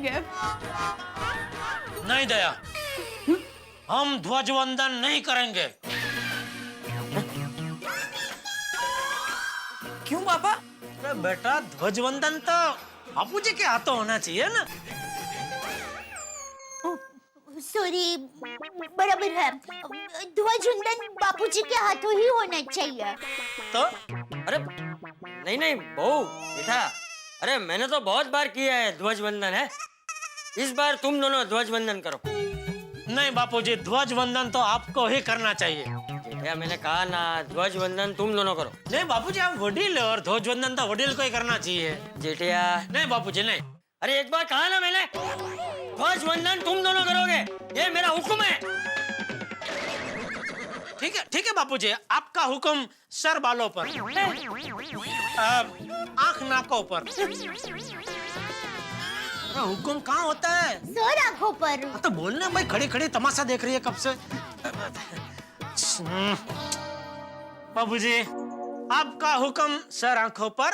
करेंगे। नहीं दया, हम ध्वजवंदन नहीं करेंगे। क्यों पापा? अरे बेटा, ध्वजवंदन तो बापूजी के हाथों होना चाहिए ना। सॉरी, बराबर है। ध्वजवंदन बापूजी के हाथों ही होना चाहिए। तो अरे नहीं बहू बेटा, अरे मैंने तो बहुत बार किया है ध्वजवंदन है। इस बार तुम दोनों ध्वजवंदन करो। नहीं बापूजी, ध्वजवंदन तो आपको ही करना चाहिए। जेठिया मैंने कहा ना, ध्वजवंदन तुम दोनों करो। नहीं बापूजी, आप वडील और ध्वजवंदन तो वडील को ही करना चाहिए। जेठिया नहीं बापूजी नहीं। अरे एक बार कहा ना मैंने, ध्वजवंदन तुम दोनों करोगे, ये मेरा हुक्म है। ठीक है बापूजी, आपका हुक्म सर बालों पर, आंख नाकों पर। हुक्म कहाँ होता है? सर आंखों पर। तो बोलना भाई, खड़ी खड़ी तमाशा देख रही है कब से। बाबूजी, आपका हुक्म सर आंखों पर।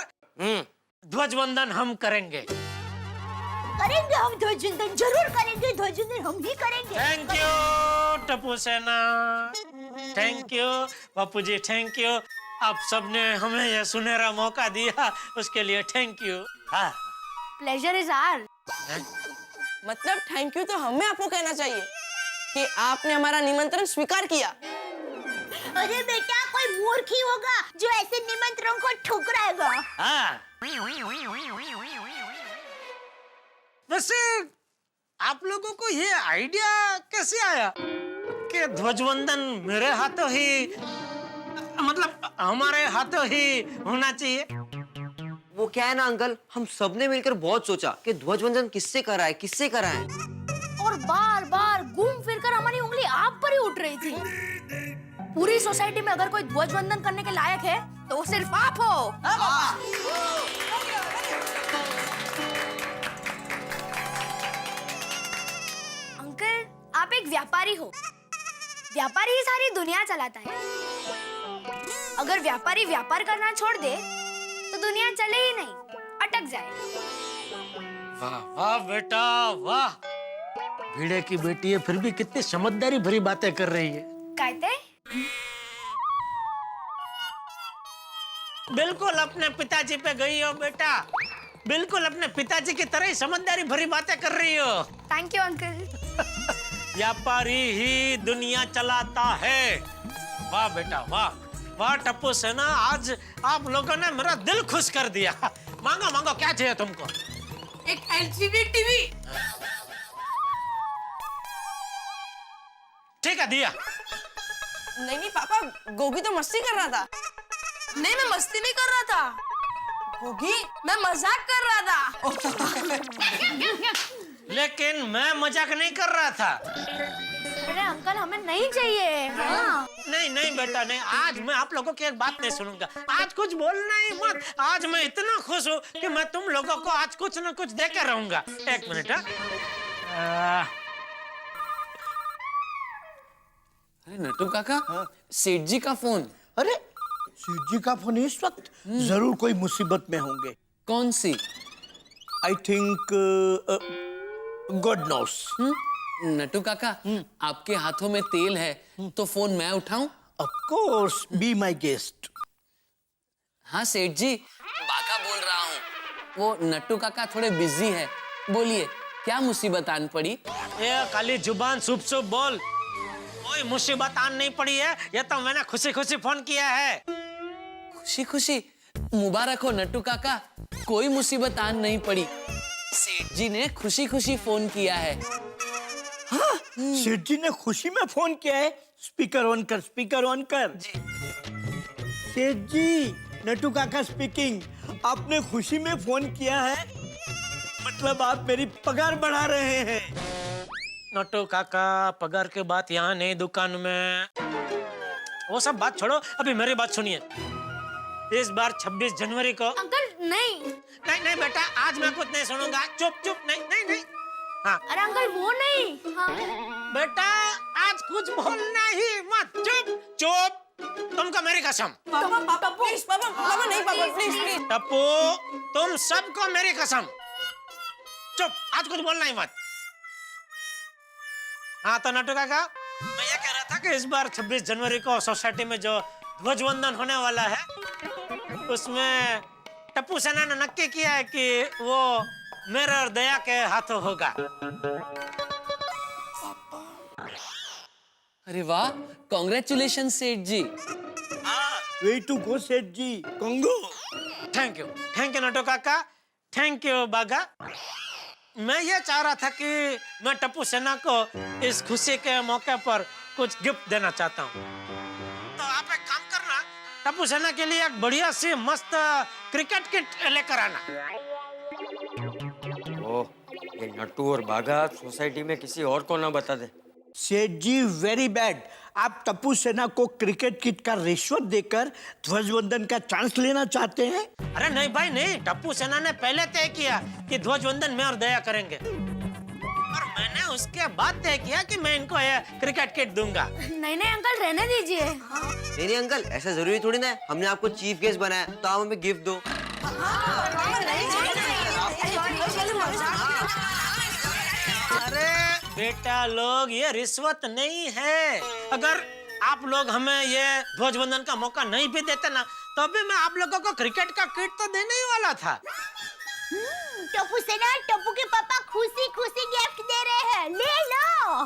ध्वजवंदन हम करेंगे। करेंगे हम ध्वजवंदन, जरूर करेंगे ध्वजवंदन, हम ही करेंगे। थैंक यू टप्पू सेना, thank you Bapuji, thank you. आप सबने हमें यह सुनहरा मौका दिया, उसके लिए थैंक यू। हाँ, प्लेजर इज आवर। मतलब थैंक यू तो हमें आपको कहना चाहिए कि आपने हमारा निमंत्रण स्वीकार किया। अरे बेटा, कोई मूर्ख ही होगा जो ऐसे निमंत्रण को ठुकराएगा। हाँ। वैसे आप लोगों को ये आइडिया कैसे आया कि ध्वजवंदन मेरे हाथों ही, मतलब हमारे हाथों ही होना चाहिए? वो क्या है ना अंकल, हम सबने मिलकर बहुत सोचा कि ध्वजवंदन किससे कराए किससे कराए, और बार बार घूम फिर कर हमारी उंगली आप पर ही उठ रही थी। पूरी सोसाइटी में अगर कोई ध्वजवंदन करने के लायक है तो वो सिर्फ आप हो। अंकल, आप एक व्यापारी हो। व्यापारी ही सारी दुनिया चलाता है। अगर व्यापारी व्यापार करना छोड़ दे तो दुनिया चले ही नहीं, अटक जाए। वाह वाह बेटा वाह, भीड़े की बेटी है फिर भी कितनी समझदारी भरी बातें कर रही है। कहते बिल्कुल अपने पिताजी पे गई हो बेटा, बिल्कुल अपने पिताजी की तरह ही समझदारी भरी बातें कर रही हो। Thank you uncle. व्यापारी ही दुनिया चलाता है। वाह बेटा वाह वाह टप्पू सेना, आज आप लोगों ने मेरा दिल खुश कर दिया। मांगो मांगो, क्या चाहिए तुमको? एक एलसीडी टीवी। ठीक है, दिया। नहीं पापा, गोगी तो मस्ती कर रहा था। नहीं, मैं मस्ती नहीं कर रहा था गोगी, मैं मजाक कर रहा था। लेकिन मैं मजाक नहीं कर रहा था। अरे अंकल, हमें नहीं चाहिए। हाँ। नहीं नहीं बेटा नहीं, आज मैं आप लोगों की एक बात नहीं सुनूंगा। आज कुछ बोलना ही मत। आज मैं इतना खुश हूँ कि मैं तुम लोगों को आज कुछ न कुछ देकर रहूंगा। एक मिनट। अरे नट्टू काका, सेठ जी का फोन। अरे सेठ जी का फोन इस वक्त? जरूर कोई मुसीबत में होंगे। कौन सी? I think God knows. Nattu काका, आपके हाथों में तेल है तो फोन मैं उठाऊं? Of course, be my guest. हाँ सेठ जी, बाका बोल रहा हूँ। वो नट्टू काका थोड़े बिजी है। बोलिए, क्या मुसीबत आन पड़ी? ये खाली जुबान सुप सुप बोल, कोई मुसीबत आन नहीं पड़ी है। ये तो मैंने खुशी खुशी फोन किया है। खुशी खुशी? मुबारक हो नट्टू काका, कोई मुसीबत आन नहीं पड़ी। सेठ जी ने खुशी खुशी फोन किया है। हाँ, सेठ जी ने खुशी में फोन किया है। स्पीकर ऑन कर, स्पीकर ऑन कर। सेठ जी, नट्टू काका स्पीकिंग। आपने खुशी में फोन किया है, मतलब आप मेरी पगार बढ़ा रहे हैं। नट्टू काका, पगार की बात यहाँ नहीं, दुकान में। वो सब बात छोड़ो, अभी मेरी बात सुनिए। इस बार 26 जनवरी को। अंकल नहीं। नहीं नहीं बेटा, आज मैं कुछ नहीं सुनूंगा। चुप चुप, नहीं नहीं नहीं। हाँ अरे अंकल, वो नहीं। हाँ। बेटा, आज कुछ बोलना ही मत। चुप चुप, तुमको मेरी कसम। पापा प्लीज, पापा नहीं, पापा प्लीज प्लीज। टप्पू, तुम सबको मेरी कसम। चुप, आज कुछ बोलना ही मत। हाँ तो नटू काका, मैं ये कह रहा था कि इस बार 26 जनवरी को सोसाइटी में जो ध्वजवंदन होने वाला है, उसमें टप्पू सेना ने नक्की किया है कि वो मेरे और दया के हाथों होगा। अरे वाह, कॉन्ग्रेचुलेशन सेठ जी। वे टू गो सेठ जी, कंगो। थैंक यू नटू काका, थैंक यू बागा। मैं ये चाह रहा था कि मैं टप्पू सेना को इस खुशी के मौके पर कुछ गिफ्ट देना चाहता हूँ। तो आप एक काम करना, टप्पू सेना के लिए एक बढ़िया सी मस्त क्रिकेट किट लेकर आना। ओह, ये नट्टू और बागा सोसाइटी में किसी और को ना बता दे। सेठ जी वेरी बैड। आप टप्पू सेना को क्रिकेट किट का रिश्वत देकर ध्वजवंदन का चांस लेना चाहते हैं? अरे नहीं भाई नहीं, टप्पू सेना ने पहले तय किया कि ध्वजवंदन मैं और दया करेंगे, और मैंने उसके बाद तय किया कि मैं इनको ये क्रिकेट किट दूंगा। नहीं नहीं अंकल, रहने दीजिए। नहीं अंकल, ऐसा जरूरी थोड़ी ना है। हमने आपको चीफ गेस्ट बनाया तो आप हमें गिफ्ट दो। अरे बेटा लोग, ये रिश्वत नहीं है। अगर आप लोग हमें ये ध्वजवंदन का मौका नहीं भी देते ना, तो भी मैं आप लोगों को क्रिकेट का किट तो देने ही वाला था। टप्पू सेना, टप्पू के पापा खुशी खुशी गिफ्ट दे रहे हैं, ले लो।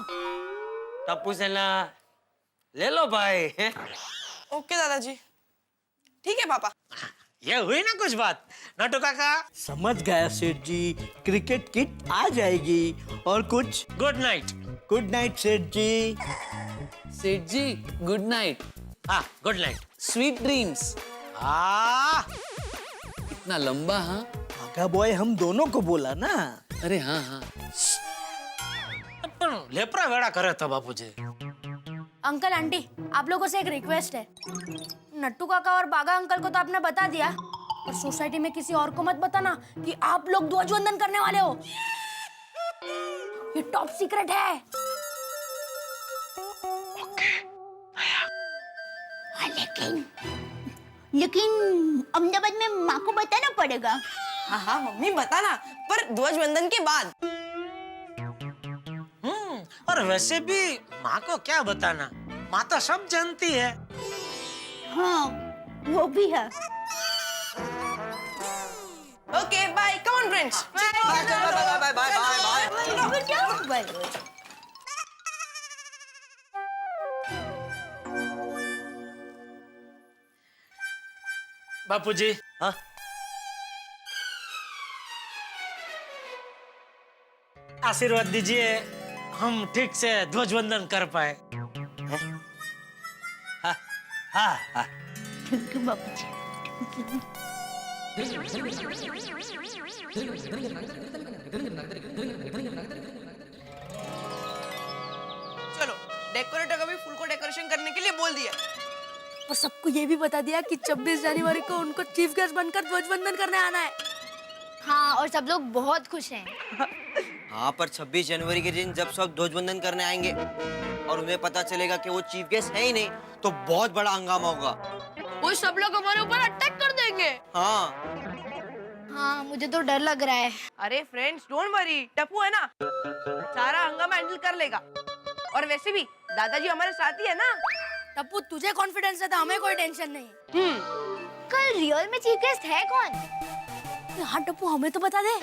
टप्पू सेना, ले लो भाई। ओके दादाजी, ठीक है पापा। ये हुई ना कुछ बात, नटू काका। समझ गया सेठ जी, क्रिकेट किट आ जाएगी। और कुछ? Good night. गुड नाइट सेठ जी। सेठ जी गुड नाइट, हाँ गुड नाइट। Sweet dreams. इतना लंबा? हाँ आगा बॉय हम दोनों को बोला ना। अरे हाँ हाँ। लेपरा वेड़ा करे तो बापूजी। अंकल आंटी, आप लोगों से एक रिक्वेस्ट है। नट्टू काका और बागा अंकल को तो आपने बता दिया, और सोसाइटी में किसी और को मत बताना कि आप लोग ध्वजवंदन करने वाले हो। ये टॉप सीक्रेट है। हाँ, लेकिन अहमदाबाद में माँ को बताना पड़ेगा। हाँ हाँ मम्मी बताना, पर ध्वजवंदन के बाद। और वैसे भी माँ को क्या बताना, माँ तो सब जानती है। हाँ वो भी है। Okay bye, come on friends. Bye bye bye bye. Bapuji, हाँ आशीर्वाद दीजिए, हम ठीक से ध्वजवंदन कर पाए। Thank you Bapuji. चलो, डेकोरेटर को भी फूल को डेकोरेशन करने के लिए बोल दिया। और सबको ये भी बता दिया कि 26 जनवरी को उनको चीफ गेस्ट बनकर ध्वजवंदन करने आना है। हाँ, और सब लोग बहुत खुश हैं। हाँ, पर 26 जनवरी के दिन जब सब ध्वजवंदन करने आएंगे और उन्हें पता चलेगा कि वो चीफ गेस्ट है ही नहीं, तो बहुत बड़ा हंगामा होगा। वो सब लोग हमारे ऊपर अटैक कर देंगे। हाँ मुझे तो डर लग रहा है। अरे फ्रेंड्स डोंट वरी, टप्पू है ना, सारा हंगामा हैंडल कर लेगा। और वैसे भी दादाजी हमारे साथ ही है ना। टप्पू तुझे कॉन्फिडेंस है तो हमें कोई टेंशन नहीं। कल रियल में चीफ गेस्ट है कौन? हाँ टप्पू, हमें तो बता दे।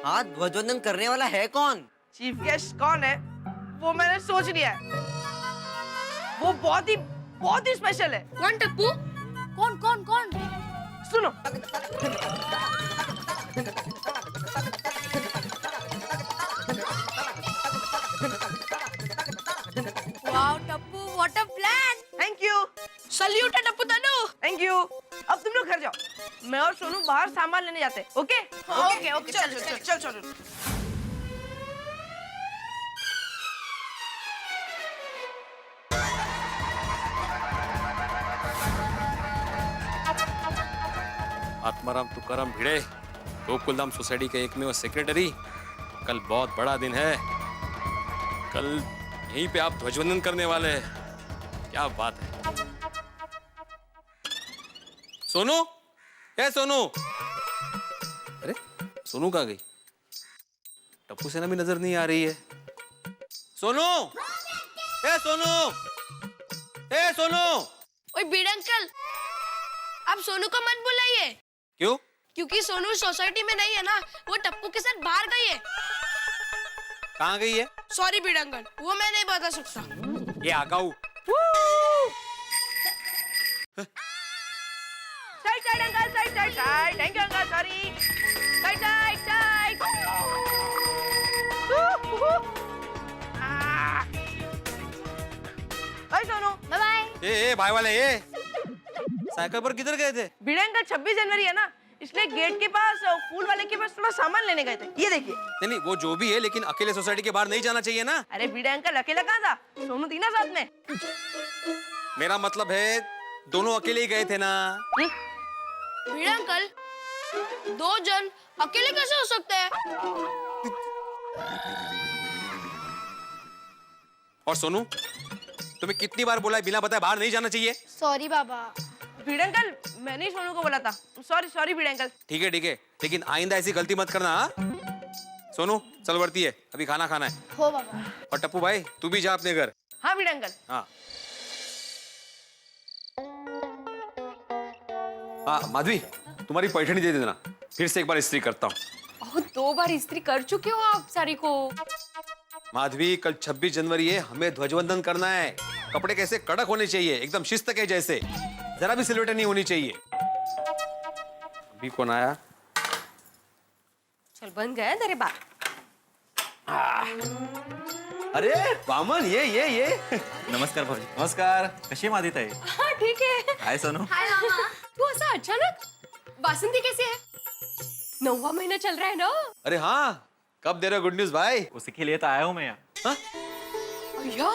हाँ, ध्वजवंदन करने वाला है कौन? चीफ गेस्ट कौन है वो मैंने सोच लिया है। वो बहुत ही स्पेशल है। कौन टप्पू? कौन कौन कौन? सुनो, wow Tappu, what a plan. Thank you. Salute है टप्पू तनु। Thank you. अब तुम लोग घर जाओ, मैं और सोनू बाहर सामान लेने जाते हैं। ओके ओके ओके, चल। आत्माराम तुकाराम भिड़े, गोकुलधाम सोसाइटी के एकमेव सेक्रेटरी। कल बहुत बड़ा दिन है, कल यहीं पे आप ध्वजवंदन करने वाले हैं। क्या बात है। सोनू, ए सोनू। अरे सोनू कहाँ गई? टप्पू सेना भी नजर नहीं आ रही है। सोनू, ए सोनू, ए सोनू। ओए बीड़ अंकल, आप सोनू को मत बुलाइए। क्यों? क्योंकि सोनू सोसाइटी में नहीं है ना, वो टप्पू के साथ बाहर गई है। कहाँ गई है? सॉरी बीड़ अंकल, वो मैं नहीं बता सकता। ये आगाऊ। Side side uncle, side side side, thank you uncle, sorry. Side side side. Bye Sonu. Bye bye. ए भाई वाले ये साइकिल पर किधर गए थे? बीड़ अंकल 26 जनवरी है ना, इसलिए गेट के पास फूल वाले के पास थोड़ा सामान लेने गए थे। ये देखिए। नहीं नहीं, वो जो भी है, लेकिन अकेले सोसाइटी के बाहर नहीं जाना चाहिए ना। अरे बीड़ अंकल अकेला कहाँ था, सोनू थी ना साथ में। मेरा मतलब है दोनों अकेले ही गए थे ना। बीड़ अंकल, दो जन अकेले कैसे हो सकते हैं? और सोनू, तुम्हें कितनी बार बोला है बिना बताए बाहर नहीं जाना चाहिए? सॉरी बाबा। बीड़ अंकल, मैंने ही सोनू को बोला था। Sorry sorry Bhide uncle. ठीक है, लेकिन आइंदा ऐसी गलती मत करना। हाँ? सोनू चल बढ़ती है, अभी खाना खाना है। हो बाबा। और टप्पू भाई तू भी जा अपने घर। हाँ बीड़ अंकल। हाँ हाँ माधवी, तुम्हारी पैठणी दे देना, फिर से एक बार इस्त्री करता हूँ। 2 बार इस्त्री कर चुके हो आप साड़ी को। माधवी, कल 26 जनवरी है, हमें ध्वजवंदन करना है। कपड़े कैसे कड़क होने चाहिए, एकदम शिस्त के जैसे, जरा भी सिलवटें नहीं होनी चाहिए। अभी कौन आया? चल बन गया तेरे बाल। अरे वामन, ये नमस्कार भाऊजी. नमस्कार. कशी आहे माझी ताई? हाँ ठीक है। हाय सोनू. हाय मामा। तू ऐसा अचानक? वासंती कैसे है? 9वां महीना चल रहा है ना? अरे हाँ, कब दे रहे हो गुड न्यूज भाई? उसी के लिए तो आया हूँ मैं यहाँ. हाँ? या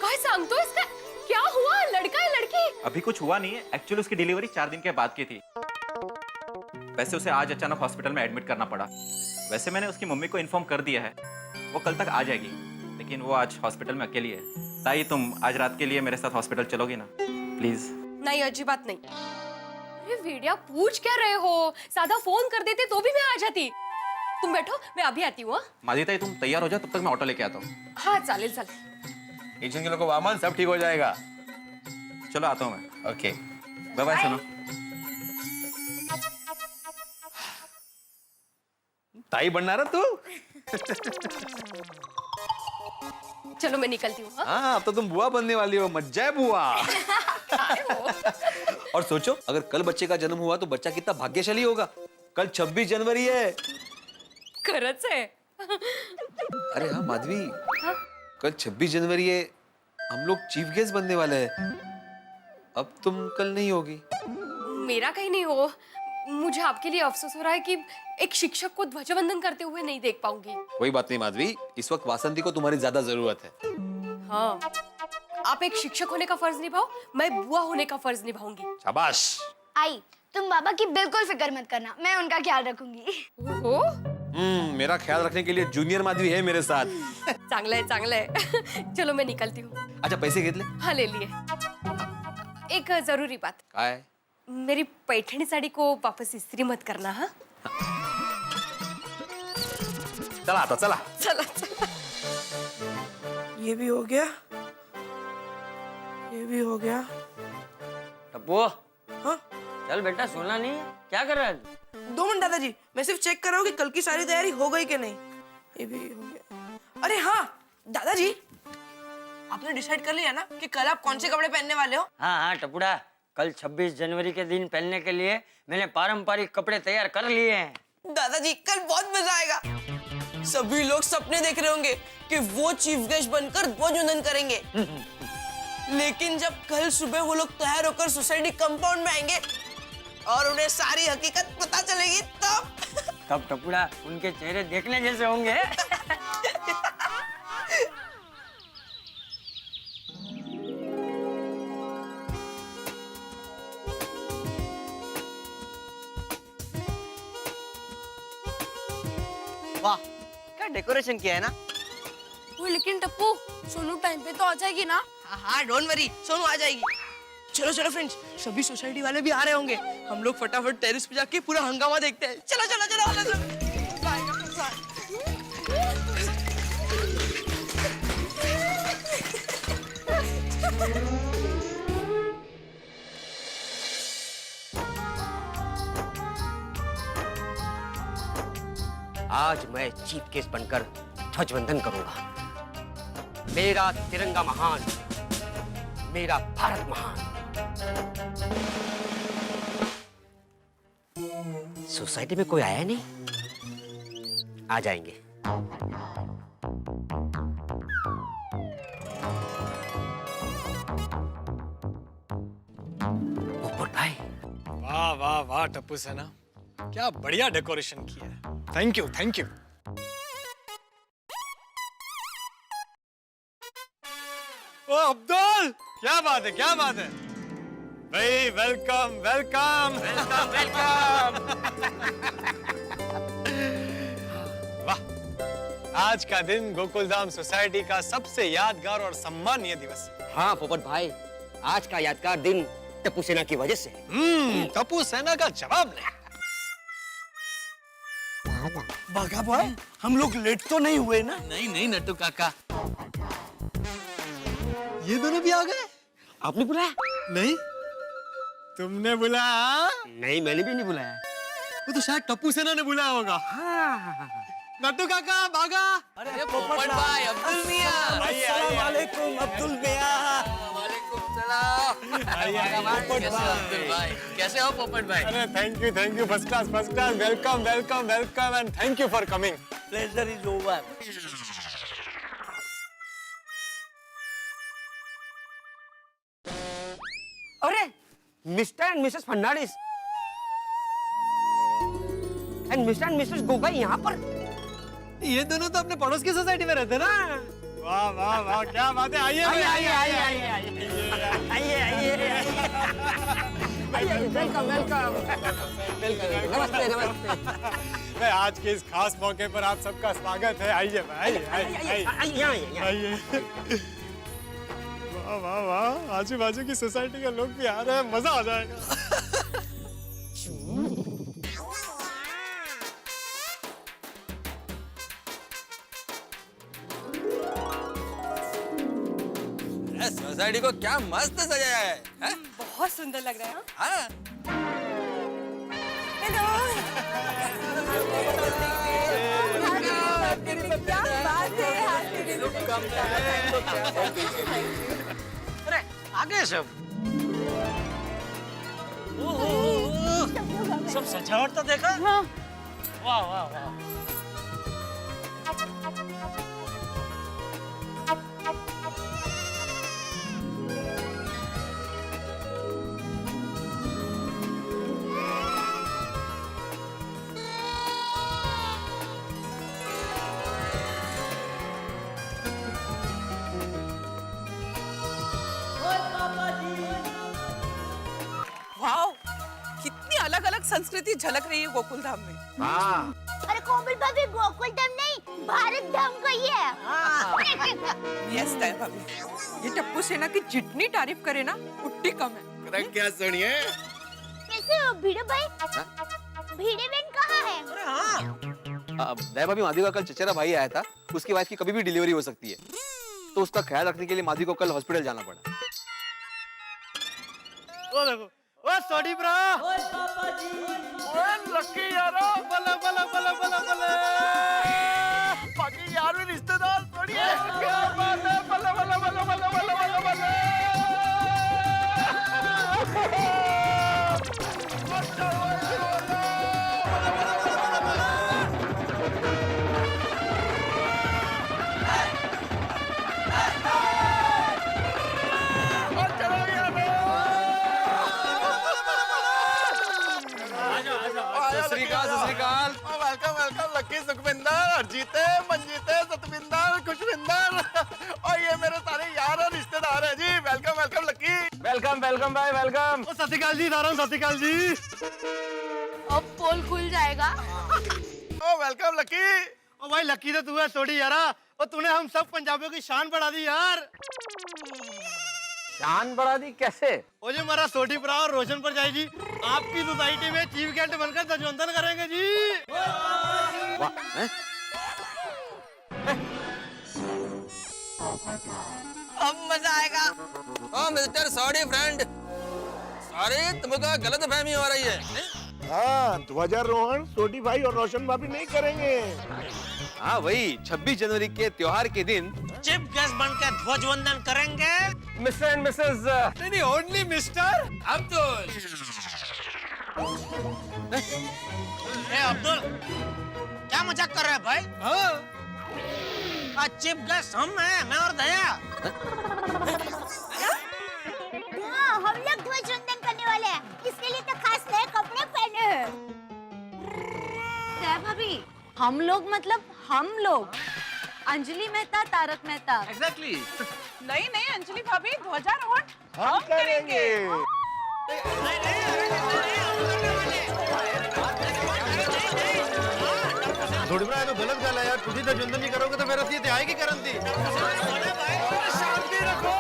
काय सांगतो इसका? क्या हुआ? लड़का है लड़की? अभी कुछ हुआ नहीं है. एक्चुअली उसकी डिलीवरी 4 दिन के बाद की थी. वैसे उसे आज अचानक हॉस्पिटल में एडमिट करना पड़ा. वैसे मैंने उसकी मम्मी को इन्फॉर्म कर दिया है, वो कल तक आ जाएगी, लेकिन वो आज हॉस्पिटल में अकेली है. ताई, तुम आज रात के लिए मेरे साथ हॉस्पिटल चलोगी ना प्लीज? नहीं, अजीबात नहीं। अरे वेडिया, पूछ क्या रहे हो? सादा फोन कर देते तो भी मैं आ जाती। तुम बैठो, मैं अभी आती हूँ। माझी ताई, तुम तैयार हो जाओ, तब तक मैं ऑटो लेके आता हूँ. हाँ चालेल चालेल। टेंशन के लोगों वामन, सब ठीक हो जाएगा. चलो आता हूँ मैं. ओके. Bye bye Sonu. ताई बनना रहा तू? चलो मैं निकलती हूँ। हाँ? हाँ, अब तो तुम बुआ बनने वाली हो. मज्जा है बुआ. और सोचो, अगर कल बच्चे का जन्म हुआ तो बच्चा कितना भाग्यशाली होगा. कल 26 जनवरी है. खरंच है। अरे हाँ माधवी, कल 26 जनवरी है, हम लोग चीफ गेस्ट बनने वाले हैं. अब तुम कल नहीं होगी. मेरा कहीं नहीं हो। मुझे आपके लिए अफसोस हो रहा है कि एक शिक्षक को ध्वजवंदन करते हुए नहीं देख पाऊंगी। कोई बात नहीं माधवी, इस वक्त वासंती को तुम्हारी ज्यादा जरूरत है. हाँ, आप एक शिक्षक होने का फर्ज निभाओ, मैं बुआ होने का फर्ज निभाऊंगी। शाबाश. आई, तुम बाबा की बिल्कुल फिक्र मत करना, मैं उनका ख्याल रखूंगी. हो? मेरा ख्याल रखने के लिए जूनियर माधवी है मेरे साथ. चांगलं है, चांगलं है। चलो मैं निकलती हूँ। अच्छा, पैसे घेतले? हाँ ले लिए। एक जरूरी बात, काय? मेरी पैठणी साड़ी को वापस इस्त्री मत करना। हाँ चला आता, चला. चला चला। ये भी हो गया, ये भी हो गया। टप्पू, हाँ? चल बेटा, सोना नहीं है, क्या कर रहा है? 2 मिनट दादाजी, मैं सिर्फ चेक कर रहा हूँ कि कल की सारी तैयारी हो गई कि नहीं। ये भी हो गया। अरे हाँ दादाजी, आपने डिसाइड कर लिया ना कि कल आप कौन से कपड़े पहनने वाले हो? हाँ हाँ टपुड़ा, कल 26 जनवरी के दिन पहनने के लिए मैंने पारंपरिक कपड़े तैयार कर लिए हैं. दादाजी, कल बहुत मजा आएगा. सभी लोग सपने देख रहे होंगे कि वो चीफ गेस्ट बनकर ध्वजवंदन करेंगे. लेकिन जब कल सुबह वो लोग तैयार होकर सोसाइटी कंपाउंड में आएंगे और उन्हें सारी हकीकत पता चलेगी, तब टपुड़ा उनके चेहरे देखने जैसे होंगे. वाह, क्या डेकोरेशन किया है ना. वो लेकिन टप्पू, सोनू टाइम पे तो आ जाएगी ना? हाँ हाँ, डोंट वरी, सोनू आ जाएगी. चलो चलो फ्रेंड्स, सभी सोसाइटी वाले भी आ रहे होंगे. हम लोग फटाफट टेरेस पे जाके पूरा हंगामा देखते हैं. चलो चलो चलो चलो, चलो. आज मैं चीफ गेस्ट बनकर ध्वजवंदन करूंगा। मेरा तिरंगा महान, मेरा भारत महान। सोसाइटी में कोई आया नहीं? आ जाएंगे। पोपट भाई, वाह वाह वाह टप्पू सेना, क्या बढ़िया डेकोरेशन किया है। Thank you thank you. ओ अब्दुल, क्या बात है क्या बात है भाई। Welcome welcome welcome welcome. वाह, आज का दिन गोकुलधाम सोसाइटी का सबसे यादगार और सम्मानीय दिवस है। हाँ पोपट भाई, आज का यादगार दिन टप्पू सेना की वजह से। टप्पू सेना का जवाब नहीं। बाघा भाई, हम लोग लेट तो नहीं हुए ना? नहीं नहीं नट्टू काका, ये दोनों भी आ गए? आपने बुलाया? नहीं, तुमने बुलाया? नहीं, मैंने भी नहीं बुलाया। वो तो शायद टप्पू सेना ने बुलाया होगा। नट्टू काका भागा। अरे पोपट भाई, अब्दुल मियां। अस्सलाम वालेकुम अब्दुल मियां। वालेकुम सलाम। कैसे हो अब्दुल भाई? कैसे हो पोपट भाई? अरे thank you first class welcome welcome welcome and thank you for coming. Pleasure is over. अरे mister and mrs Fernandes and mister and mrs Gogoi यहाँ पर? ये दोनों तो अपने पड़ोस की सोसाइटी में रहते ना। वाह वाह वाह, क्या बात है। आइए आइए आइए आइए आइए आइए आइए आइए। Welcome welcome welcome. नमस्ते नमस्ते। मैं आज के इस खास मौके पर आप सबका स्वागत है। आइए भाई, आइए आइए। वाह वाह वाह, आजू बाजू की सोसाइटी के लोग भी आ रहे हैं, मजा आ जाएगा। सोसाइटी को क्या मस्त सजाया है? बहुत सुंदर लग रहा है। हाँ? अरे आगे सब। सब सजावट तो देखा? वाह वाह वाह। वाओ, कितनी अलग अलग संस्कृति झलक रही है गोकुलधाम में। अरे कोमल भाभी, गोकुल धाम नहीं, भारत धाम कही है। यस भाभी, ये टप्पू सेना की जितनी तारीफ करे ना उतनी कम है। क्या सुनिए? कैसे हो भिड़े भाई? भिड़े बहन कहाँ है? दया भाभी, माधवी का कल चचेरा भाई आया था, उसकी वाइफ की कभी भी डिलीवरी हो सकती है, तो उसका ख्याल रखने के लिए माधवी को कल हॉस्पिटल जाना पड़ा। ओ देखो, ओ सॉरी ब्रो। ओ लकी यारो, बले बले बले बले बले। बाकी यार भी रिश्तेदार थोड़ी है। क्या बात है, बले बले बले बले बले बले बले। वेलकम वेलकम लकी सुखविंदर, जीते मंजीते सतविंदर खुशविंदर, और ये मेरे सारे यार और रिश्तेदार हैं जी। Welcome welcome Lucky. Welcome welcome भाई वेलकम। ओ सत श्री अकाल जी, सारों सत श्री अकाल जी। अब पोल खुल जाएगा। ओ वेलकम लकी। ओ भाई लकी तो तू है थोड़ी यारा, और तूने हम सब पंजाबियों की शान बढ़ा दी यार। शान बढ़ा दी कैसे? ओ जी हमारा सोटी भरा और रोशन पर जाए जी, आपकी सोसाइटी में चीफ गेस्ट बनकर ध्वजवंदन करेंगे जी। वाह, हैं? अब मजा आएगा। ओ मिस्टर सॉरी फ्रेंड, सॉरी तुमको गलत फहमी हो रही है। हाँ, ध्वजारोहण सोटी भाई और रोशन भाभी नहीं करेंगे। हाँ वही 26 जनवरी के त्योहार के दिन चीफ गेस्ट बनकर ध्वजवंदन करेंगे। मिस्टर एंड मिसेस नहीं ओनली मिस्टर अब्दुल। ए अब्दुल, क्या मजाक कर रहे हैं भाई? आज चीफ गेस्ट हम हैं, मैं और दया। हाँ, हम लोग ध्वजवंदन करने वाले हैं। इसके लिए तो खास नए कपड़े पहने हैं। दया भाभी, हम लोग मतलब हम लोग, अंजलि मेहता, तारक मेहता। एग्जैक्टली। नहीं नहीं अंजलि भाभी, ध्वजारोहण हम करेंगे। थोड़ी बड़ा तो गलत गल है यार, तुझे ध्वजवंदन नहीं करोगे तो फिर असली ते आएगी करन दी। शांति रखो।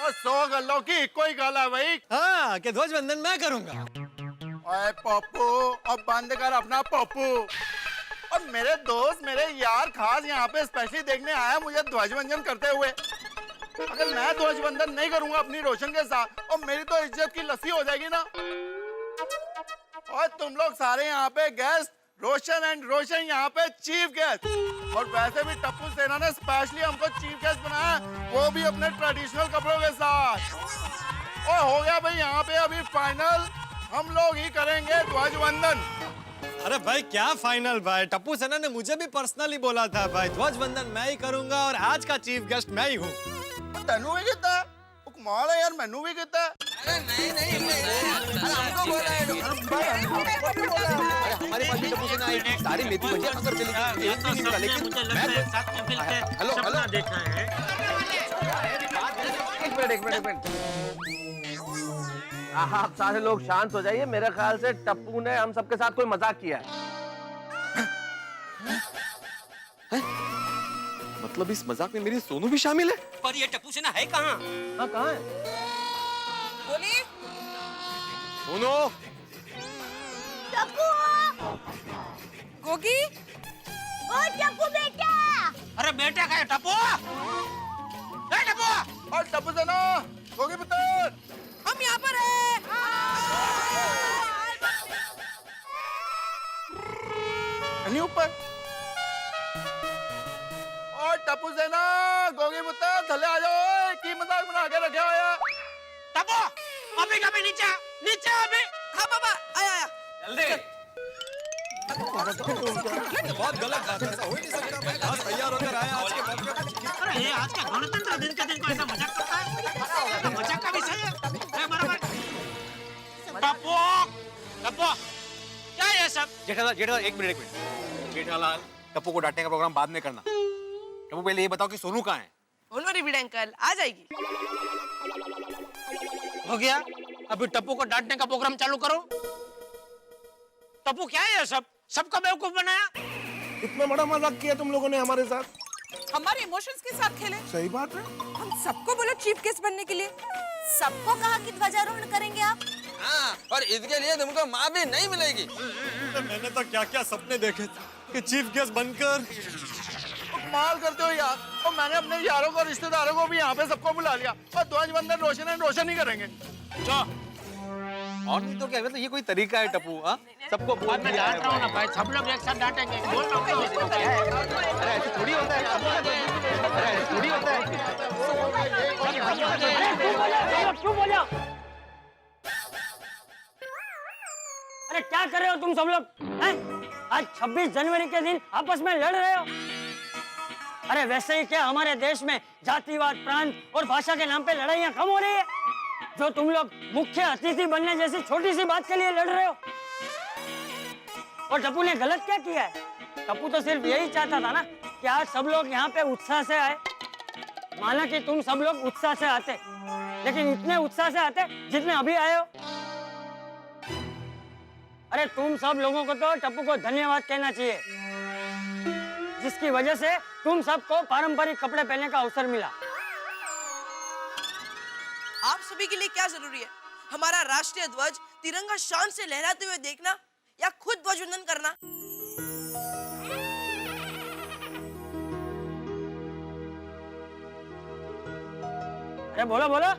और 100 गल्लों की कोई गल है भाई। हाँ, कि ध्वजवंदन मैं करूंगा। ओए पप्पू, अब बंद कर अपना पप्पू। और मेरे दोस्त, मेरे यार खास यहाँ पे स्पेशली देखने आया मुझे ध्वजवंदन करते हुए। अगर मैं ध्वजवंदन नहीं करूंगा अपनी रोशन के साथ, और मेरी तो इज्जत की लस्सी हो जाएगी ना। और तुम लोग सारे यहाँ पे गेस्ट, रोशन एंड रोशन यहाँ पे चीफ गेस्ट। और वैसे भी टप्पू सेना ने स्पेशली हमको चीफ गेस्ट बनाया, वो भी अपने ट्रेडिशनल कपड़ों के साथ। और हो गया भाई यहाँ पे अभी फाइनल, हम लोग ही करेंगे ध्वजवंदन। अरे भाई क्या फाइनल भाई, टप्पू सेना ने मुझे भी पर्सनली बोला था भाई ध्वजवंदन मैं ही करूंगा और आज का चीफ गेस्ट मैं ही हूँ। तेनू भी कितना है? वो कमाल है यार, मैनू भी कितना है? हमको बोला है। हमारे पास भी टप्पू सेना आई थी, सारी मेथी भजिया खाकर चली गई, एक भी नहीं मिला। लेकिन मैं हेलो हेलो देखा है। एक मिनट। आप सारे लोग शांत हो जाइए, मेरे ख्याल से टप्पू ने हम सबके साथ कोई मजाक किया है। मतलब इस मजाक में मेरी सोनू भी शामिल है? पर ये टप्पू सेना है कहाँ? हाँ कहाँ है? बोली सोनू, टप्पू, गोगी, ओ टप्पू बेटा। अरे बेटा का है टप्पू? ए टप्पू! और टप्पू सेना, गोगी पुत्र, हम यहाँ पर हैं। नहीं ऊपर। और टप्पू सेना, गोगी पुत्र, थले आ जाओ, की मजाक बना के रखे हो यार। टप्पू, अभी कभी नीचे, नीचे अभी। हाँ पापा, आया। जल्दी। बहुत गलत बात है, ऐसा हो ही नहीं सकता। मैं खास तैयार होकर आया आज के मौके पर। अरे ये आज का गणतंत्र दिन के दिन को ऐसा मजाक करता है? तो मजाक का विषय है बराबर। टप्पू, टप्पू, क्या है ये सब? जेठालाल एक मिनट। जेठालाल, टप्पू को डांटने का प्रोग्राम बाद में करना। टप्पू पहले ये बताओ कि सोनू कहाँ है? ओनरी बिड अंकल आ जाएगी। हो गया, अभी टप्पू को डांटने का प्रोग्राम चालू करो। टप्पू क्या है ये सब? सबका बेवकूफ बनाया। इतना बड़ा मजाक किया तुम लोगों ने हमारे साथ। हमारे इमोशंस के साथ खेले। सही बात है। हम सबको बोला चीफ गेस्ट बनने के लिए। सबको कहा कि ध्वजारोहण करेंगे आप। हाँ, और इसके लिए तुमको माँ भी नहीं मिलेगी। मैंने तो क्या क्या सपने देखे थे कि चीफ गेस्ट बनकर। कमाल करते हो यार। और मैंने अपने यारों को, रिश्तेदारों को भी यहाँ पे सबको बुला लिया, और ध्वजवंदन रोशन एंड रोशन ही करेंगे। और नहीं तो क्या, मतलब ये कोई तरीका है टप्पू? हाँ, सबको बोल मैं दिया डांट रहा हूँ ना भाई, सब लोग एक साथ डांटेंगे। बोल रहा हूँ। अरे ऐसे थोड़ी होता है, अरे ऐसे थोड़ी होता है। अरे क्या कर रहे हो तुम सब लोग हैं? आज 26 जनवरी के दिन आपस में लड़ रहे हो? अरे वैसे ही क्या हमारे देश में जातिवाद, प्रांत और भाषा के नाम पे लड़ाइयाँ कम हो रही है? जो तुम लोग मुख्य अतिथि बनने जैसी छोटी सी बात के लिए लड़ रहे हो। और टप्पू ने गलत क्या किया है? टप्पू तो सिर्फ यही चाहता था ना कि आज सब लोग यहाँ पे उत्साह से आए। माना कि तुम सब लोग उत्साह से आते, लेकिन इतने उत्साह से आते जितने अभी आए हो। अरे तुम सब लोगों को तो टप्पू को धन्यवाद कहना चाहिए, जिसकी वजह से तुम सबको पारंपरिक कपड़े पहनने का अवसर मिला। आप सभी के लिए क्या जरूरी है? हमारा राष्ट्रीय ध्वज तिरंगा शान से लहराते हुए देखना या खुद ध्वजवंदन करना? अरे बोलो बोलो,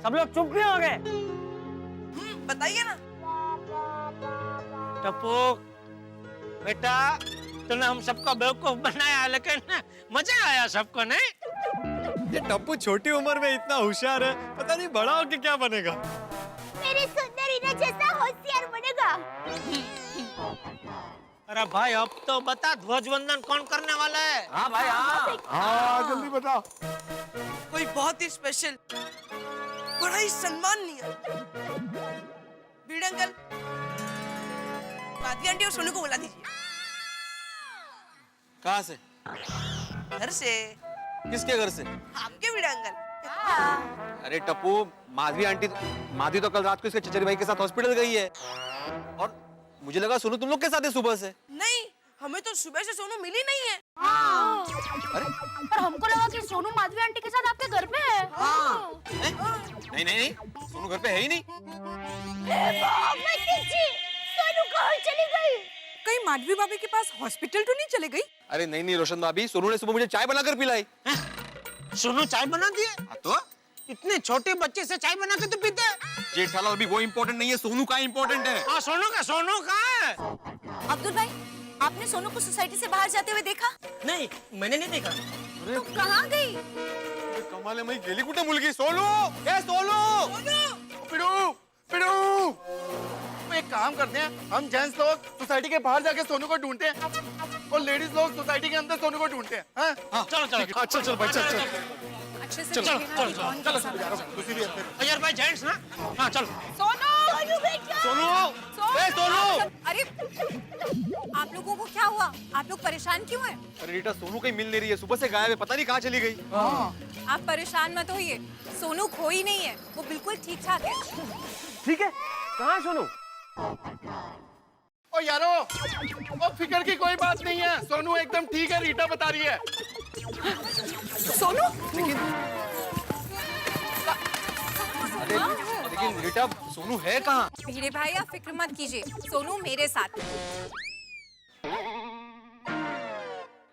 सब लोग चुप क्यों हो गए? बताइए ना। टप्पू बेटा, तूने हम सबको बेवकूफ बनाया, लेकिन मजा आया सबको, नहीं? ये टप्पू छोटी उम्र में इतना होशियार है, पता नहीं बड़ा होके क्या बनेगा। मेरे सुंदर हीरा जैसा होशियार बनेगा। अरे भाई अब तो बता, ध्वजवंदन कौन करने वाला है? हाँ भाई हाँ। हाँ जल्दी बताओ। कोई बहुत ही स्पेशल, बड़ा ही सम्माननीय भिड़े अंकल, माधवी आंटी और सोनू को बुला दीजिए। कहाँ से? घर से। किसके घर से? आपके भिड़े अंकल। अरे टप्पू, माधवी तो कल रात को इसके चचेरे भाई के साथ हॉस्पिटल गई है, और मुझे लगा सोनू तुम लोग के साथ है सुबह से। नहीं, हमें तो सुबह से सोनू मिली नहीं है। अरे और हमको लगा कि सोनू माधवी आंटी के साथ आपके घर पे है। नहीं नहीं नहीं, सोनू घर पे है ही नहीं। सोनू कहाँ चली गई? कहीं माधवी भाभी के पास हॉस्पिटल तो नहीं चले गई? अरे नहीं नहीं रोशन भाभी, सोनू ने सुबह मुझे चाय बनाकर पिलाई। सोनू चाय बना दिए? हाँ तो इतने छोटे बच्चे से चाय बना के तो पीते हैं? जेठालाल, अभी वो इम्पोर्टेंट नहीं है, सोनू का इम्पोर्टेंट है। हाँ, सोनू का है। अब्दुल भाई, आपने सोनू को सोसाइटी से बाहर जाते हुए देखा? नहीं, मैंने नहीं देखा। तो कहाँ गई? कमाल है, मैं गेली कुठे मुलगी? सोनू, ए सोनू! पिड़ू पिड़ू, तो एक काम करते हैं, हम जेंट्स लोग सोसाइटी के बाहर जाके सोनू को ढूंढते हैं और लेडीज लोग सोसाइटी के अंदर सोनू को ढूंढते हैं। हाँ? चलो चलो, अच्छा चल भाई, चल चल। अच्छे से चलो देखना कि चलो कौन चलो कैसा है। यार भाई, जेंट्स ना। हाँ चलो। सोनू बेटा! सोनू, ए सोनू! अरे आप लोगों को क्या हुआ? आप लोग परेशान क्यों हैं? अरे रीटा, सोनू कहीं मिल नहीं रही है, सुबह से गायब है, पता नहीं कहाँ चली गई। आप परेशान मत होइए, सोनू खोई नहीं है, वो बिल्कुल ठीक ठाक है। ठीक है, कहाँ है सोनू? ओ यारो, ओ फिक्र की कोई बात नहीं है, सोनू एकदम ठीक है, रीटा बता रही है। सोनू? लेकिन रीटा, सोनू है कहाँ? भिड़े भाई, आप फिक्र मत कीजिए, सोनू मेरे साथ।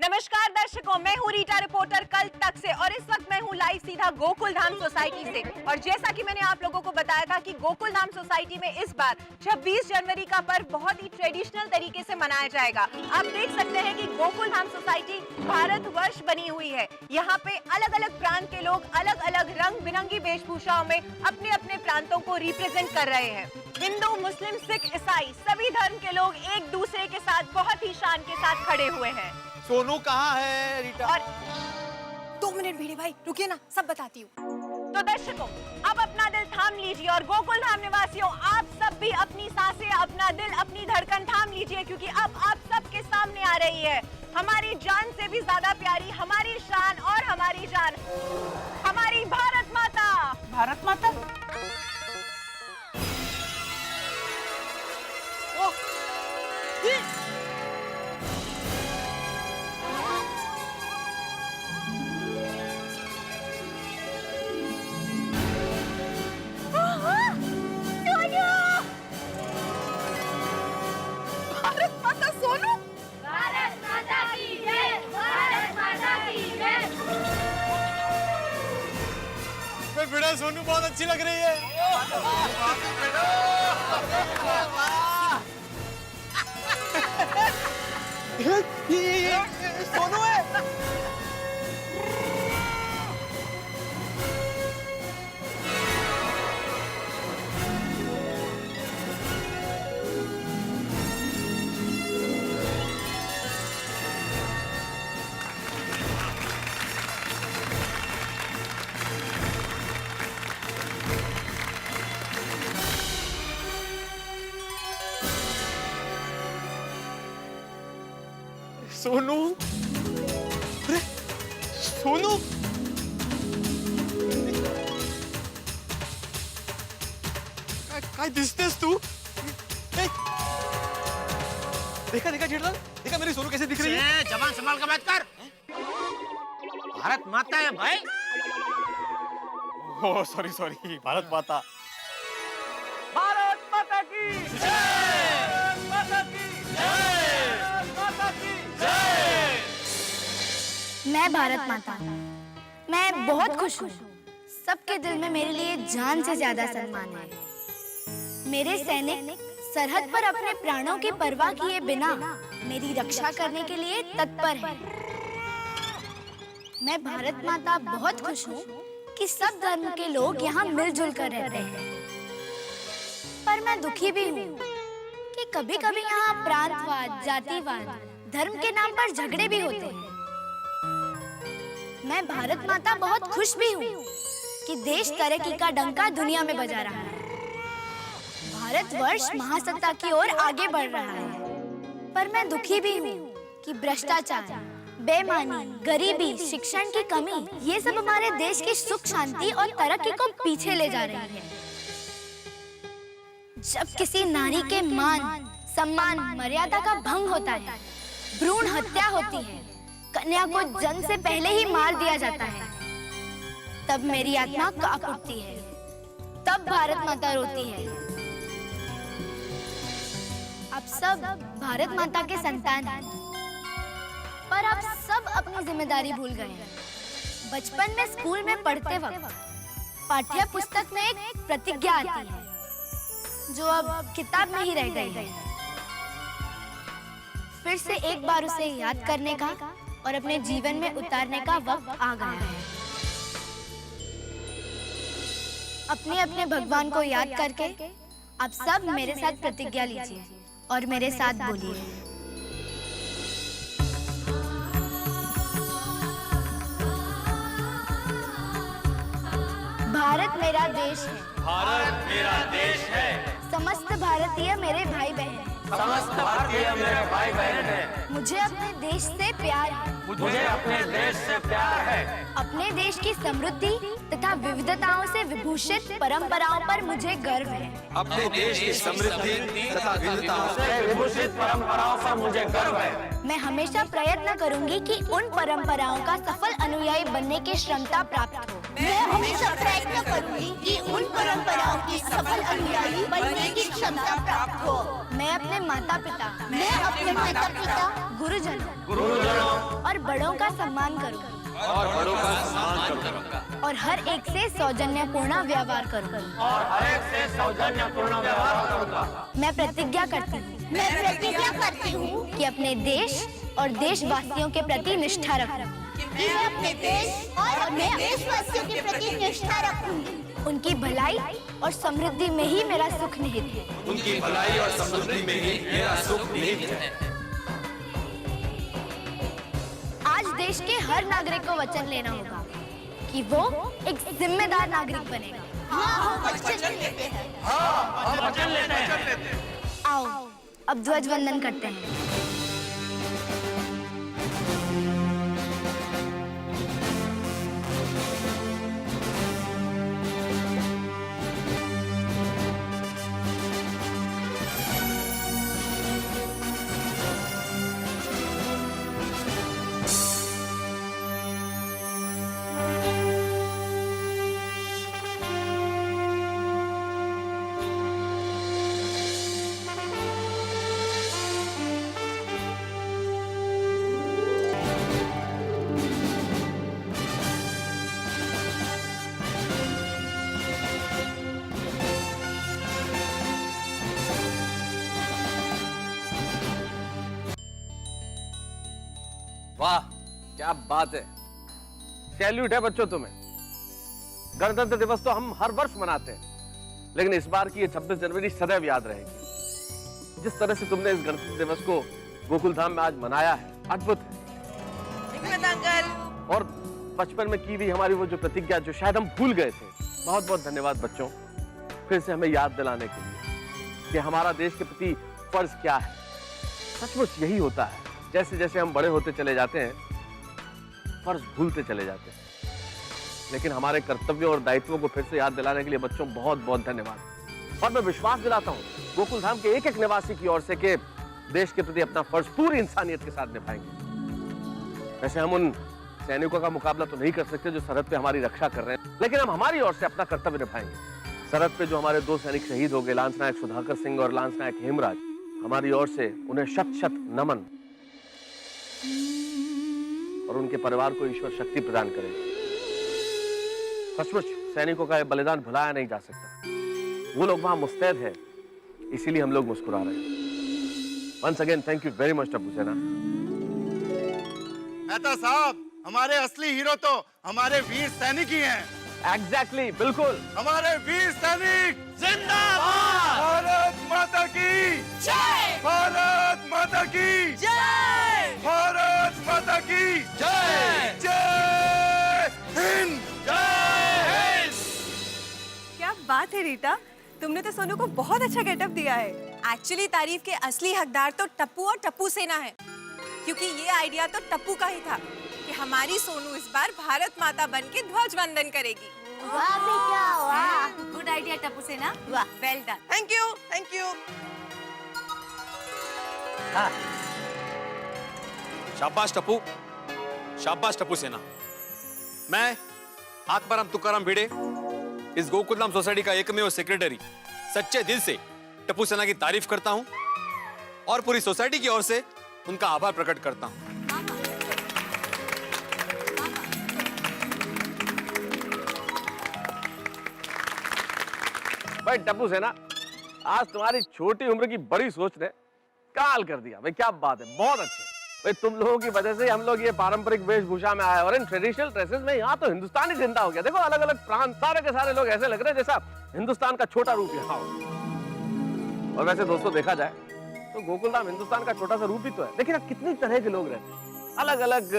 नमस्कार दर्शकों, मैं हूँ रीटा रिपोर्टर कल तक से, और इस वक्त मैं हूँ लाइव सीधा गोकुल धाम सोसाइटी से। और जैसा कि मैंने आप लोगों को बताया था कि गोकुल धाम सोसाइटी में इस बार 26 जनवरी का पर्व बहुत ही ट्रेडिशनल तरीके से मनाया जाएगा। आप देख सकते हैं कि गोकुल धाम सोसाइटी भारतवर्ष बनी हुई है। यहाँ पे अलग अलग प्रांत के लोग अलग अलग रंग बिरंगी वेशभूषाओं में अपने अपने प्रांतों को रिप्रेजेंट कर रहे हैं। हिंदू, मुस्लिम, सिख, ईसाई सभी धर्म के लोग एक दूसरे के साथ बहुत ही शान के साथ खड़े हुए हैं। सोनू कहाँ है रीटा? और 2 मिनट भिड़े भाई, रुकिए ना, सब बताती हूँ। तो दर्शकों, अब अपना दिल थाम लीजिए, और गोकुल धाम निवासियों, आप सब भी अपनी सांसें, अपना दिल, अपनी धड़कन थाम लीजिए, क्योंकि अब आप सबके सामने आ रही है हमारी जान से भी ज्यादा प्यारी, हमारी शान और हमारी जान, हमारी भारत माता। भारत माता? भारत माता सोनू। भारत माता की जय, भारत माता की जय। बेटा, सोनू बहुत अच्छी लग रही है। सोनू है। सोनू, अरे सोनू, काय दिसतेस तू? ए, देखा देखा जेठलाल, देखा मेरी सोनू कैसे दिख रही है? जबान संभाल कर बात कर। भारत माता है भाई। ओह सॉरी सॉरी, भारत माता। भारत माता की जय! माता की जय! माता की जय! मैं भारत माता, मैं बहुत खुश हूँ। सबके दिल में मेरे लिए जान से ज्यादा सम्मान है। मेरे सैनिक सरहद पर अपने प्राणों की परवाह किए बिना मेरी रक्षा करने के लिए तत्पर हैं। मैं भारत माता बहुत खुश हूँ कि सब धर्म के लोग यहाँ मिलजुल कर रहते हैं। पर मैं दुखी भी हूँ कि कभी-कभी यहाँ प्रांतवाद, जातिवाद, धर्म के नाम पर झगड़े भी होते हैं। मैं भारत माता बहुत खुश भी हूँ कि देश तरक्की का डंका दुनिया में बजा रहा है। भारतवर्ष महासत्ता की ओर आगे बढ़ रहा है। पर मैं दुखी भी हूँ कि भ्रष्टाचार, बेईमानी, गरीबी, शिक्षण की कमी, ये सब हमारे देश की सुख शांति और तरक्की को पीछे ले जा रही है। जब किसी नारी के मान, सम्मान, मर्यादा का भंग होता है, भ्रूण हत्या होती है, कन्या को जन्म से पहले ही मार दिया जाता है, तब मेरी आत्मा कांप उठती है। तब भारत माता रोती है। आप सब भारत माता के संतान हैं, पर आप सब अपनी जिम्मेदारी भूल गए हैं। बचपन में स्कूल में पढ़ते वक्त पाठ्य पुस्तक में एक प्रतिज्ञा आती है जो अब किताब में ही रह गई है। फिर से एक बार उसे याद करने का और अपने जीवन में उतारने का वक्त आ गया है। अपने अपने भगवान को याद करके आप सब मेरे साथ प्रतिज्ञा लीजिए और मेरे साथ बोलिए। भारत मेरा देश है। भारत मेरा देश है। समस्त भारतीय मेरे भाई बहन हैं। समस्त भारतीय मेरे भाई बहन हैं। मुझे अपने देश से प्यार है। मुझे अपने देश से प्यार है। अपने देश की समृद्धि तथा विविधताओं से विभूषित परंपराओं पर मुझे गर्व है। अपने देश की समृद्धि तथा विविधताओं से विभूषित परंपराओं पर मुझे गर्व है। मैं हमेशा प्रयत्न करूंगी कि उन परंपराओं का सफल अनुयायी बनने की क्षमता प्राप्त हो। मैं हमेशा प्रयत्न करूंगी कि उन परंपराओं की सफल अनुयायी बनने की क्षमता प्राप्त हो। मैं अपने माता पिता, गुरुजनों और बड़ों का सम्मान करूंगा और बड़ों का सम्मान करूंगा और हर एक से सौजन्यपूर्ण व्यवहार करूंगा और हर एक से सौजन्यपूर्ण व्यवहार करूंगा। मैं प्रतिज्ञा करती हूँ कि अपने देश और देशवासियों के प्रति निष्ठा रखूंगी। मैं अपने देश और अपने देशवासियों के प्रति निष्ठा रखूंगी। उनकी भलाई और समृद्धि में ही मेरा सुख निहित है। उनकी भलाई और समृद्धि में ही मेरा सुख निहित है। आज देश के हर नागरिक को वचन लेना होगा कि वो एक जिम्मेदार नागरिक बनेगा। हम वचन लेते हैं। हम वचन लेते हैं। आओ अब ध्वज वंदन करते हैं। वाह क्या बात है। सैल्यूट है बच्चों तुम्हें। गणतंत्र दिवस तो हम हर वर्ष मनाते हैं, लेकिन इस बार की ये 26 जनवरी सदैव याद रहेगी। जिस तरह से तुमने इस गणतंत्र दिवस को गोकुल धाम में आज मनाया है, अद्भुत है। और बचपन में की हुई हमारी वो जो प्रतिज्ञा जो शायद हम भूल गए थे, बहुत बहुत धन्यवाद बच्चों, फिर से हमें याद दिलाने के लिए कि हमारा देश के प्रति फर्ज क्या है। सचमुच यही होता है, जैसे जैसे हम बड़े होते चले जाते हैं फर्ज भूलते चले जाते हैं, लेकिन हमारे कर्तव्यों और दायित्वों को फिर से याद दिलाने के लिए बच्चों बहुत बहुत धन्यवाद। और मैं विश्वास दिलाता हूँ गोकुल धाम के एक एक निवासी की ओर से कि देश के प्रति अपना फर्ज पूरी इंसानियत के साथ निभाएंगे। वैसे हम उन सैनिकों का मुकाबला तो नहीं कर सकते जो सरहद पे हमारी रक्षा कर रहे हैं, लेकिन हम हमारी ओर से अपना कर्तव्य निभाएंगे। सरहद पे जो हमारे 2 सैनिक शहीद हो गए, लांस नायक सुधाकर सिंह और लांस नायक हेमराज, हमारी ओर से उन्हें शत शत नमन और उनके परिवार को ईश्वर शक्ति प्रदान करे। सचमुच सैनिकों का ये बलिदान भुलाया नहीं जा सकता। वो लोग वहां मुस्तैद हैं, इसीलिए हम लोग मुस्कुरा रहे हैं। Once again thank you very much Tappu सेना। मेहता साहब, हमारे असली हीरो तो हमारे वीर सैनिक ही हैं। एग्जैक्टली, बिल्कुल। हमारे वीर सैनिक जिंदाबाद। भारत माता की जय। भारत माता की जय। भारत माता की जय। जय हिंद। क्या बात है रीटा, तुमने तो सोनू को बहुत अच्छा गेटअप दिया है। एक्चुअली तारीफ के असली हकदार तो टप्पू और टप्पू सेना है, क्योंकि ये आइडिया तो टप्पू का ही था कि हमारी सोनू इस बार भारत माता बनके ध्वज वंदन करेगी। वाह बेटा वाह। गुड आइडिया टप्पू सेना, वाह। Well done. Thank you, thank you. शाबाश टप्पू, शाबाश टप्पू सेना। मैं आत्माराम तुकाराम भिड़े, इस गोकुलधाम सोसाइटी का एकमेव सेक्रेटरी, सच्चे दिल से टप्पू सेना की तारीफ करता हूं और पूरी सोसाइटी की ओर से उनका आभार प्रकट करता हूं। भाई टप्पू सेना, आज तुम्हारी छोटी उम्र की बड़ी सोच ने काल कर दिया। भाई क्या बात है, बहुत अच्छे। भाई तुम लोगों की वजह से हम लोग ये पारंपरिक वेशभूषा में आए और इन ट्रेडिशनल ड्रेसेस में यहाँ तो हिंदुस्तानी जिंदा हो गया। देखो अलग अलग प्रांत, सारे के सारे लोग ऐसे लग रहे हैं जैसा हिंदुस्तान का छोटा रूप यहाँ हो। और वैसे दोस्तों देखा जाए तो गोकुलधाम हिंदुस्तान का छोटा सा रूप ही तो है, लेकिन अब कितनी तरह के लोग रहते हैं, अलग अलग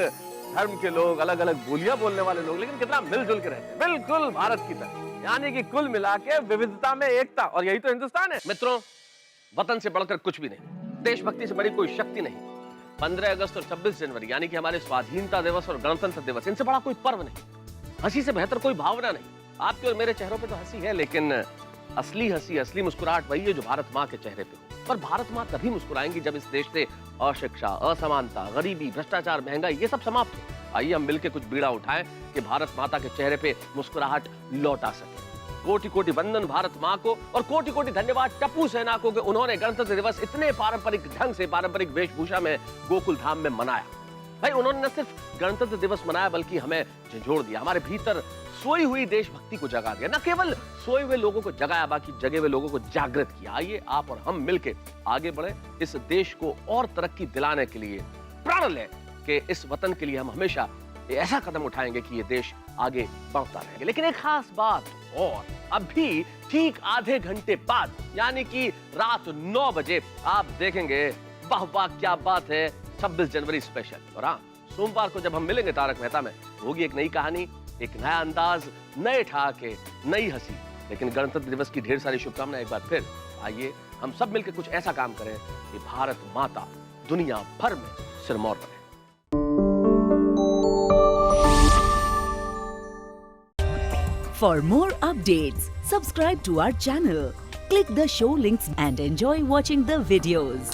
धर्म के लोग, अलग अलग बोलियां बोलने वाले लोग, लेकिन कितना मिलजुल के रहते हैं, बिल्कुल भारत की तरह। यानी कि कुल मिला के विविधता में एकता, और यही तो हिंदुस्तान है। मित्रों, वतन से बढ़कर कुछ भी नहीं, देशभक्ति से बड़ी कोई शक्ति नहीं। 15 अगस्त और 26 जनवरी यानी कि हमारे स्वाधीनता दिवस और गणतंत्र दिवस, इनसे बड़ा कोई पर्व नहीं। हंसी से बेहतर कोई भावना नहीं। आपके और मेरे चेहरों पे तो हंसी है, लेकिन असली हंसी, असली मुस्कुराहट वही है जो भारत माँ के चेहरे पे हो। पर भारत माँ तभी मुस्कुराएंगी जब इस देश से अशिक्षा, असमानता, गरीबी, भ्रष्टाचार, महंगाई ये सब समाप्त हो। आइए हम मिलकर कुछ बीड़ा उठाएं कि भारत माता के चेहरे पे मुस्कुराहट लौटा सके। कोटि कोटि वंदन भारत माँ को, और कोटि कोटि धन्यवाद टप्पू सेना को कि उन्होंने गणतंत्र दिवस इतने पारंपरिक ढंग से, पारंपरिक वेशभूषा में गोकुल धाम में मनाया। भाई उन्होंने न सिर्फ गणतंत्र दिवस मनाया बल्कि हमें झंझोड़ दिया, हमारे भीतर सोई हुई देशभक्ति को जगा दिया। न केवल सोए हुए लोगों को जगाया, बाकी जगे हुए लोगों को जागृत किया। आइए आप और हम मिलके आगे बढ़े, इस देश को और तरक्की दिलाने के लिए प्रण लें कि इस वतन के लिए हम हमेशा ऐसा कदम उठाएंगे कि ये देश आगे बढ़ता रहेगा। लेकिन एक खास बात और, अभी ठीक आधे घंटे बाद यानी कि रात 9 बजे आप देखेंगे, वाह वाह क्या बात है, 26 जनवरी स्पेशल। और हाँ, सोमवार को जब हम मिलेंगे तारक मेहता में, होगी एक नई कहानी, एक नया अंदाज, नए ठहाके, नई हंसी। लेकिन गणतंत्र दिवस की ढेर सारी शुभकामनाएं एक बार फिर। आइए हम सब मिलकर कुछ ऐसा काम करें कि भारत माता दुनिया भर में सिरमौर बने। For more updates, subscribe to our channel, click the show links and enjoy watching the videos.